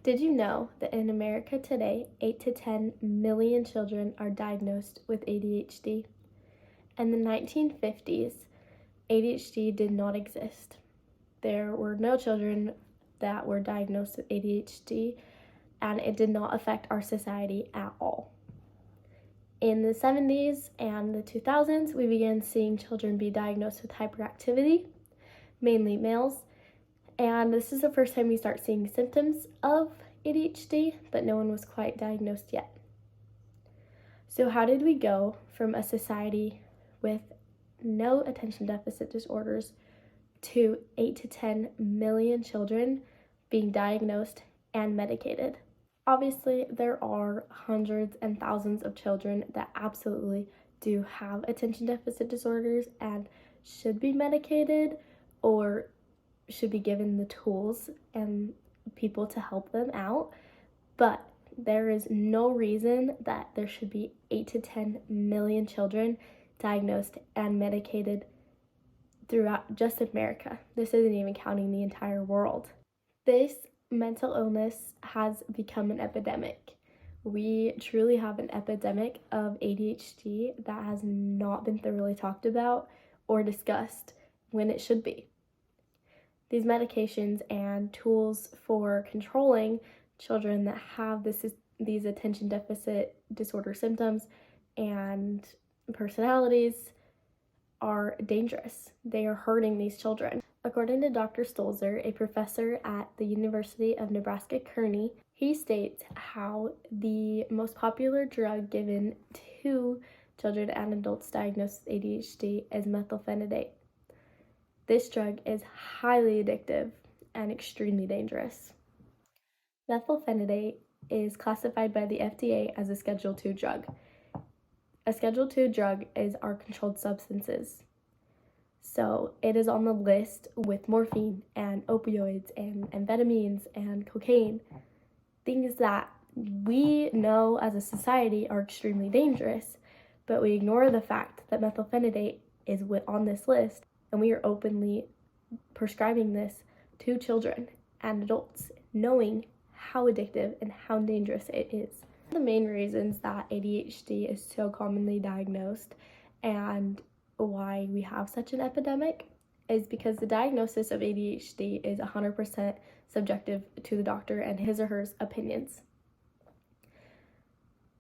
Did you know that in America today, 8 to 10 million children are diagnosed with ADHD? In the 1950s, ADHD did not exist. There were no children that were diagnosed with ADHD, and it did not affect our society at all. In the 70s and the 2000s, we began seeing children be diagnosed with hyperactivity, mainly males, and this is the first time we start seeing symptoms of ADHD, but no one was quite diagnosed yet. So how did we go from a society with no attention deficit disorders to 8 to 10 million children being diagnosed and medicated? Obviously, there are hundreds and thousands of children that absolutely do have attention deficit disorders and should be medicated or should be given the tools and people to help them out, but there is no reason that there should be 8 to 10 million children diagnosed and medicated throughout just America. This isn't even counting the entire world. This mental illness has become an epidemic. We truly have an epidemic of ADHD that has not been thoroughly talked about or discussed when it should be. These medications and tools for controlling children that have these attention deficit disorder symptoms and personalities are dangerous. They are hurting these children. According to Dr. Stolzer, a professor at the University of Nebraska-Kearney, he states how the most popular drug given to children and adults diagnosed with ADHD is methylphenidate. This drug is highly addictive and extremely dangerous. Methylphenidate is classified by the FDA as a Schedule II drug. A Schedule II drug is our controlled substances. So it is on the list with morphine and opioids and amphetamines and cocaine, things that we know as a society are extremely dangerous, but we ignore the fact that methylphenidate is on this list, and we are openly prescribing this to children and adults, knowing how addictive and how dangerous it is. The main reasons that ADHD is so commonly diagnosed and why we have such an epidemic is because the diagnosis of ADHD is 100% subjective to the doctor and his or her opinions.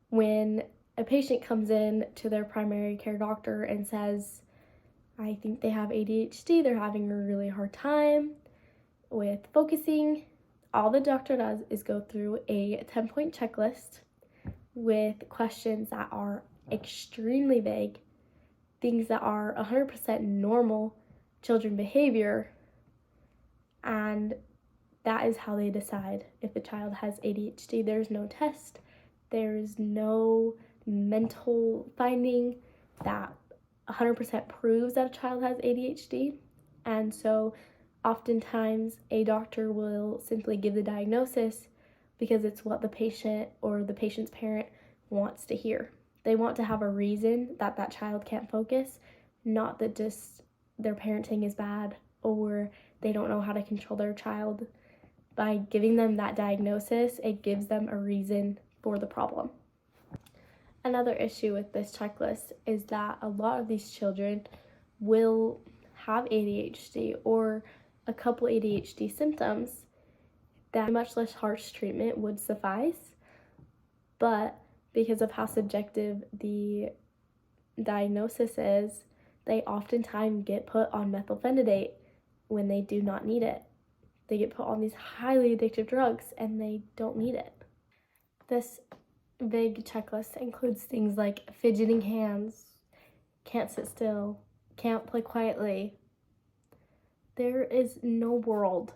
When a patient comes in to their primary care doctor and says, I think they have ADHD, they're having a really hard time with focusing, all the doctor does is go through a 10-point checklist with questions that are extremely vague, things that are 100% normal children behavior, and that is how they decide if a child has ADHD. There's no test, there's no mental finding that 100% proves that a child has ADHD, and so oftentimes a doctor will simply give the diagnosis because it's what the patient or the patient's parent wants to hear. They want to have a reason that that child can't focus, not that just their parenting is bad or they don't know how to control their child. By giving them that diagnosis, it gives them a reason for the problem. Another issue with this checklist is that a lot of these children will have ADHD or a couple ADHD symptoms that much less harsh treatment would suffice, but because of how subjective the diagnosis is, they oftentimes get put on methylphenidate when they do not need it. They get put on these highly addictive drugs and they don't need it. This vague checklist includes things like fidgeting hands, can't sit still, can't play quietly. There is no world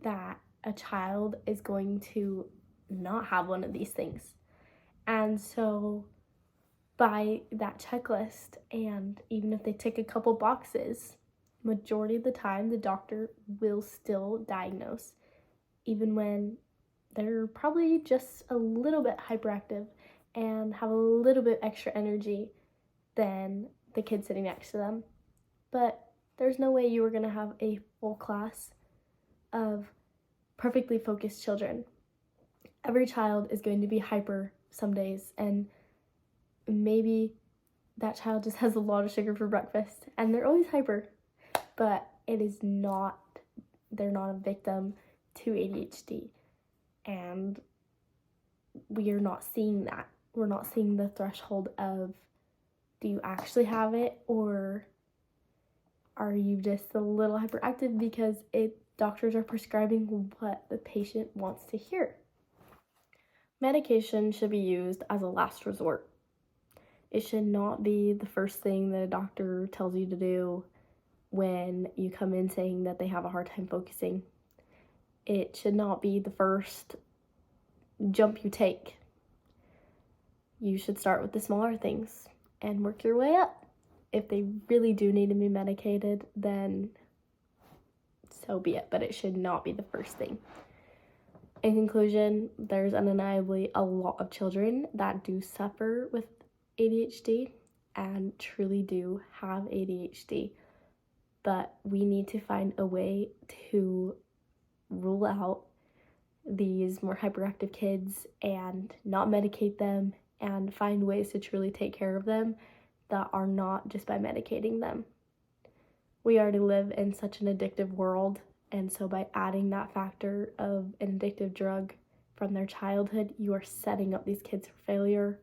that a child is going to not have one of these things. And so by that checklist, and even if they tick a couple boxes, majority of the time the doctor will still diagnose, even when they're probably just a little bit hyperactive and have a little bit extra energy than the kid sitting next to them. But there's no way you are going to have a full class of perfectly focused children Every child is going to be hyper some days, and maybe that child just has a lot of sugar for breakfast and they're always hyper, but they're not a victim to ADHD. And we are not seeing that. We're not seeing the threshold of, do you actually have it, or are you just a little hyperactive because doctors are prescribing what the patient wants to hear. Medication should be used as a last resort. It should not be the first thing that a doctor tells you to do when you come in saying that they have a hard time focusing. It should not be the first jump you take. You should start with the smaller things and work your way up. If they really do need to be medicated, then so be it, but it should not be the first thing. In conclusion, there's undeniably a lot of children that do suffer with ADHD and truly do have ADHD, but we need to find a way to rule out these more hyperactive kids and not medicate them and find ways to truly take care of them that are not just by medicating them. We already live in such an addictive world, and so by adding that factor of an addictive drug from their childhood, you are setting up these kids for failure,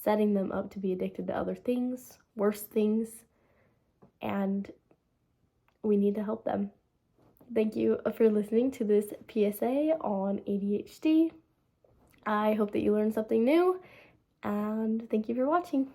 setting them up to be addicted to other things, worse things, and we need to help them. Thank you for listening to this PSA on ADHD. I hope that you learned something new, and thank you for watching.